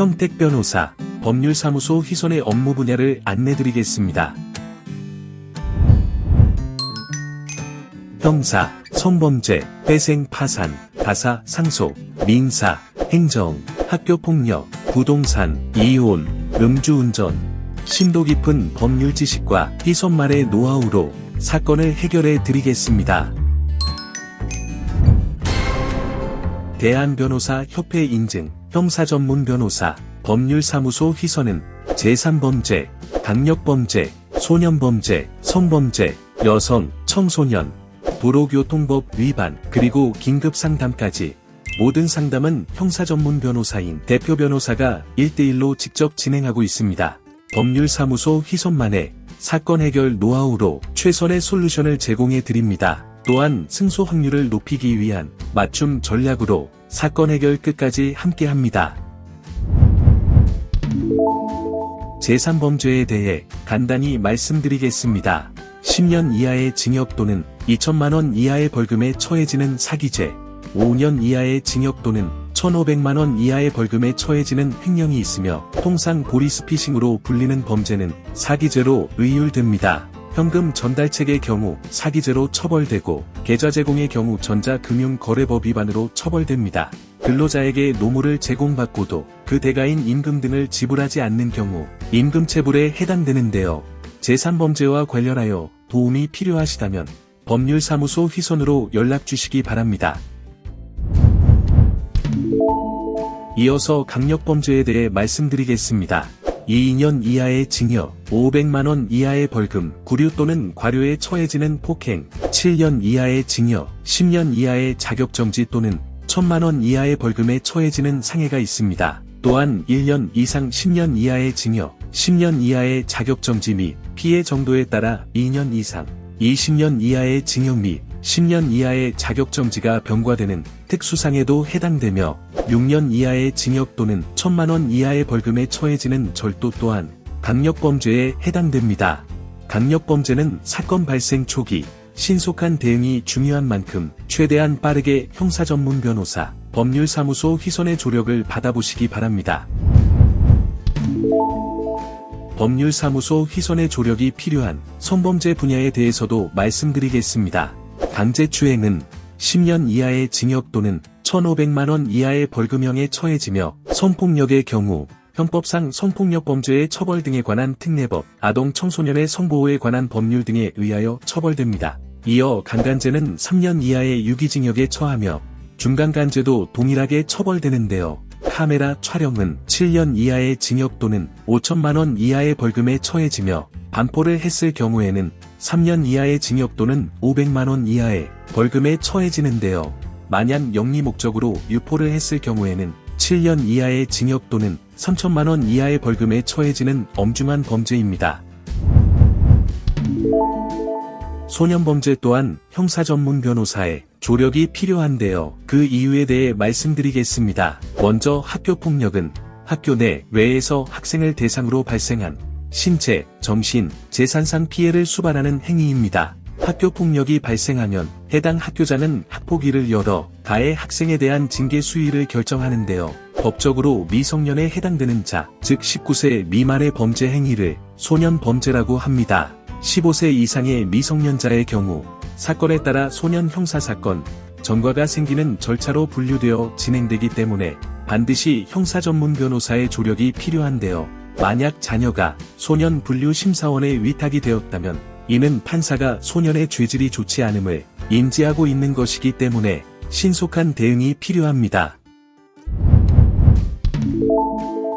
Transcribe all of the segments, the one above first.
평택변호사, 법률사무소 휘손의 업무 분야를 안내드리겠습니다. 형사, 성범죄, 회생 파산, 가사, 상속, 민사, 행정, 학교폭력, 부동산, 이혼, 음주운전, 심도 깊은 법률 지식과 휘손말의 노하우로 사건을 해결해 드리겠습니다. 대한변호사협회 인증, 형사전문변호사, 법률사무소 휘손은 제3범죄, 강력범죄, 소년범죄, 성범죄, 여성, 청소년, 도로교통법 위반, 그리고 긴급상담까지 모든 상담은 형사전문변호사인 대표변호사가 1대1로 직접 진행하고 있습니다. 법률사무소 휘손만의 사건 해결 노하우로 최선의 솔루션을 제공해 드립니다. 또한 승소 확률을 높이기 위한 맞춤 전략으로 사건 해결 끝까지 함께합니다. 제3범죄에 대해 간단히 말씀드리겠습니다. 10년 이하의 징역 또는 2천만원 이하의 벌금에 처해지는 사기죄, 5년 이하의 징역 또는 1,500만원 이하의 벌금에 처해지는 횡령이 있으며 통상 보리스피싱으로 불리는 범죄는 사기죄로 의율됩니다. 현금 전달책의 경우 사기죄로 처벌되고 계좌 제공의 경우 전자금융거래법 위반으로 처벌됩니다. 근로자에게 노무를 제공받고도 그 대가인 임금 등을 지불하지 않는 경우 임금체불에 해당되는데요. 제3범죄와 관련하여 도움이 필요하시다면 법률사무소 휘손으로 연락주시기 바랍니다. 이어서 강력범죄에 대해 말씀드리겠습니다. 2년 이하의 징역, 500만원 이하의 벌금, 구류 또는 과료에 처해지는 폭행, 7년 이하의 징역, 10년 이하의 자격정지 또는 1,000만원 이하의 벌금에 처해지는 상해가 있습니다. 또한 1년 이상 10년 이하의 징역, 10년 이하의 자격정지 및 피해 정도에 따라 2년 이상, 20년 이하의 징역 및 10년 이하의 자격정지가 병과되는 특수상해도 해당되며 6년 이하의 징역 또는 1,000만원 이하의 벌금에 처해지는 절도 또한 강력범죄에 해당됩니다. 강력범죄는 사건 발생 초기 신속한 대응이 중요한 만큼 최대한 빠르게 형사전문변호사, 법률사무소 휘손의 조력을 받아보시기 바랍니다. 법률사무소 휘손의 조력이 필요한 성범죄 분야에 대해서도 말씀드리겠습니다. 강제추행은 10년 이하의 징역 또는 1,500만원 이하의 벌금형에 처해지며 성폭력의 경우 형법상 성폭력범죄의 처벌 등에 관한 특례법, 아동 청소년의 성보호에 관한 법률 등에 의하여 처벌됩니다. 이어 강간죄는 3년 이하의 유기징역에 처하며 중간간죄도 동일하게 처벌되는데요. 카메라 촬영은 7년 이하의 징역 또는 5천만원 이하의 벌금에 처해지며 반포를 했을 경우에는 3년 이하의 징역 또는 500만원 이하의 벌금에 처해지는데요. 만약 영리 목적으로 유포를 했을 경우에는 7년 이하의 징역 또는 3천만원 이하의 벌금에 처해지는 엄중한 범죄입니다. 소년범죄 또한 형사전문변호사의 조력이 필요한데요. 그 이유에 대해 말씀드리겠습니다. 먼저 학교폭력은 학교 내 외에서 학생을 대상으로 발생한 신체, 정신, 재산상 피해를 수반하는 행위입니다. 학교폭력이 발생하면 해당 학교자는 학폭위를 열어 가해 학생에 대한 징계 수위를 결정하는데요. 법적으로 미성년에 해당되는 자, 즉 19세 미만의 범죄 행위를 소년범죄라고 합니다. 15세 이상의 미성년자의 경우 사건에 따라 소년 형사사건, 전과가 생기는 절차로 분류되어 진행되기 때문에 반드시 형사전문변호사의 조력이 필요한데요. 만약 자녀가 소년 분류심사원에 위탁이 되었다면 이는 판사가 소년의 죄질이 좋지 않음을 인지하고 있는 것이기 때문에 신속한 대응이 필요합니다.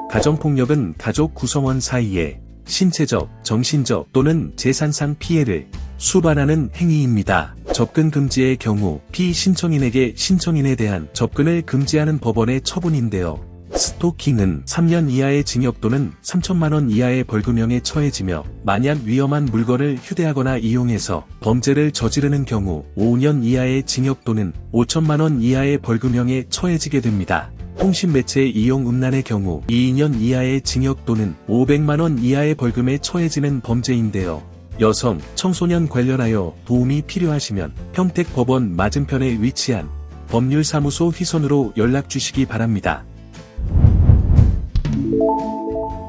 가정폭력은 가족 구성원 사이에 신체적, 정신적 또는 재산상 피해를 수반하는 행위입니다. 접근 금지의 경우 피신청인에게 신청인에 대한 접근을 금지하는 법원의 처분인데요. 스토킹은 3년 이하의 징역 또는 3천만원 이하의 벌금형에 처해지며 만약 위험한 물건을 휴대하거나 이용해서 범죄를 저지르는 경우 5년 이하의 징역 또는 5천만원 이하의 벌금형에 처해지게 됩니다. 통신매체 이용 음란의 경우 2년 이하의 징역 또는 500만원 이하의 벌금에 처해지는 범죄인데요. 여성, 청소년 관련하여 도움이 필요하시면 평택법원 맞은편에 위치한 법률사무소 휘손으로 연락주시기 바랍니다.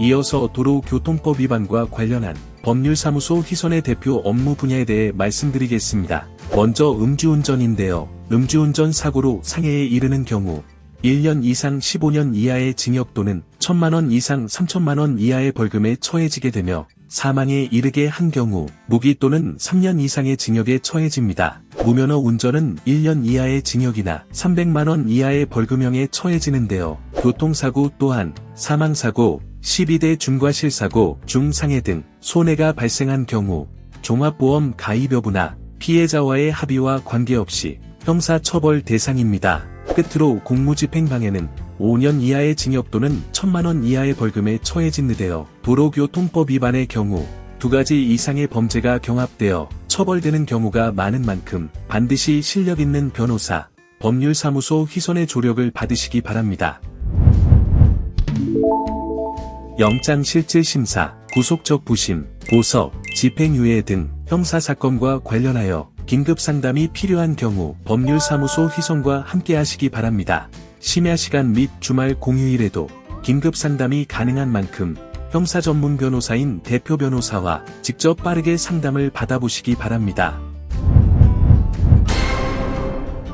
이어서 도로교통법 위반과 관련한 법률사무소 휘선의 대표 업무 분야에 대해 말씀드리겠습니다. 먼저 음주운전인데요. 음주운전 사고로 상해에 이르는 경우 1년 이상 15년 이하의 징역 또는 1,000만원 이상 3,000만원 이하의 벌금에 처해지게 되며 사망에 이르게 한 경우 무기 또는 3년 이상의 징역에 처해집니다. 무면허 운전은 1년 이하의 징역이나 300만원 이하의 벌금형에 처해지는데요. 교통사고 또한 사망사고, 12대 중과실사고, 중상해 등 손해가 발생한 경우 종합보험 가입 여부나 피해자와의 합의와 관계없이 형사처벌 대상입니다. 끝으로 공무집행방해는 5년 이하의 징역 또는 1,000만원 이하의 벌금에 처해지는데요. 도로교통법 위반의 경우 2가지 이상의 범죄가 경합되어 처벌되는 경우가 많은 만큼 반드시 실력 있는 변호사, 법률사무소 휘선의 조력을 받으시기 바랍니다. 영장실질심사, 구속적 부심, 보석, 집행유예 등 형사사건과 관련하여 긴급상담이 필요한 경우 법률사무소 휘선과 함께하시기 바랍니다. 심야시간 및 주말 공휴일에도 긴급상담이 가능한 만큼 형사전문 변호사인 대표 변호사와 직접 빠르게 상담을 받아보시기 바랍니다.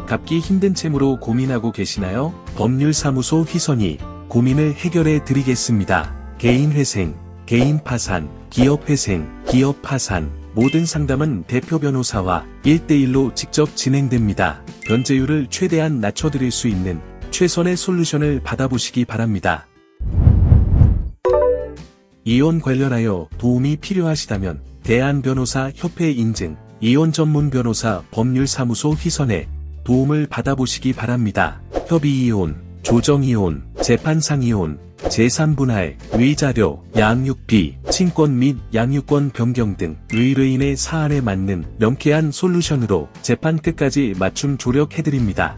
갚기 힘든 채무로 고민하고 계시나요? 법률사무소 휘선이 고민을 해결해 드리겠습니다. 개인회생, 개인파산, 기업회생, 기업파산, 모든 상담은 대표 변호사와 1대1로 직접 진행됩니다. 변제율을 최대한 낮춰드릴 수 있는 최선의 솔루션을 받아보시기 바랍니다. 이혼 관련하여 도움이 필요하시다면 대한변호사협회 인증, 이혼 전문 변호사 법률사무소 휘선에 도움을 받아보시기 바랍니다. 협의이혼, 조정이혼, 재판상이혼, 재산분할, 위자료, 양육비, 친권 및 양육권 변경 등 의뢰인의 사안에 맞는 명쾌한 솔루션으로 재판 끝까지 맞춤 조력해드립니다.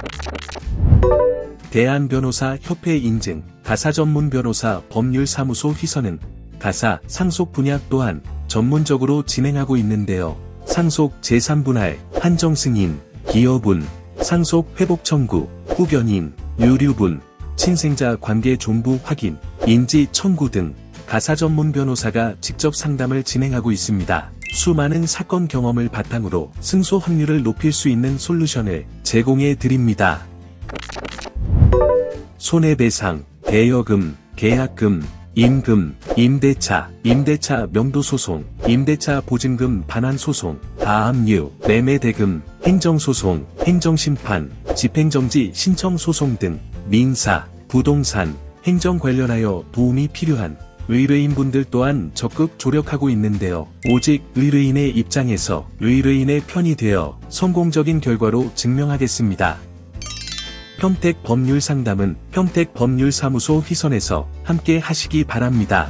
대한변호사협회 인증, 가사전문 변호사 법률사무소 휘선은 가사, 상속 분야 또한 전문적으로 진행하고 있는데요. 상속 재산분할, 한정승인, 기여분, 상속 회복 청구, 후견인, 유류분, 친생자 관계 존부 확인, 인지 청구 등 가사 전문 변호사가 직접 상담을 진행하고 있습니다. 수많은 사건 경험을 바탕으로 승소 확률을 높일 수 있는 솔루션을 제공해 드립니다. 손해배상, 대여금, 계약금, 임금, 임대차, 임대차 명도소송, 임대차 보증금 반환소송, 가압류, 매매대금, 행정소송, 행정심판, 집행정지 신청소송 등 민사, 부동산, 행정 관련하여 도움이 필요한 의뢰인분들 또한 적극 조력하고 있는데요. 오직 의뢰인의 입장에서 의뢰인의 편이 되어 성공적인 결과로 증명하겠습니다. 평택 법률상담은 평택 법률사무소 휘선에서 함께 하시기 바랍니다.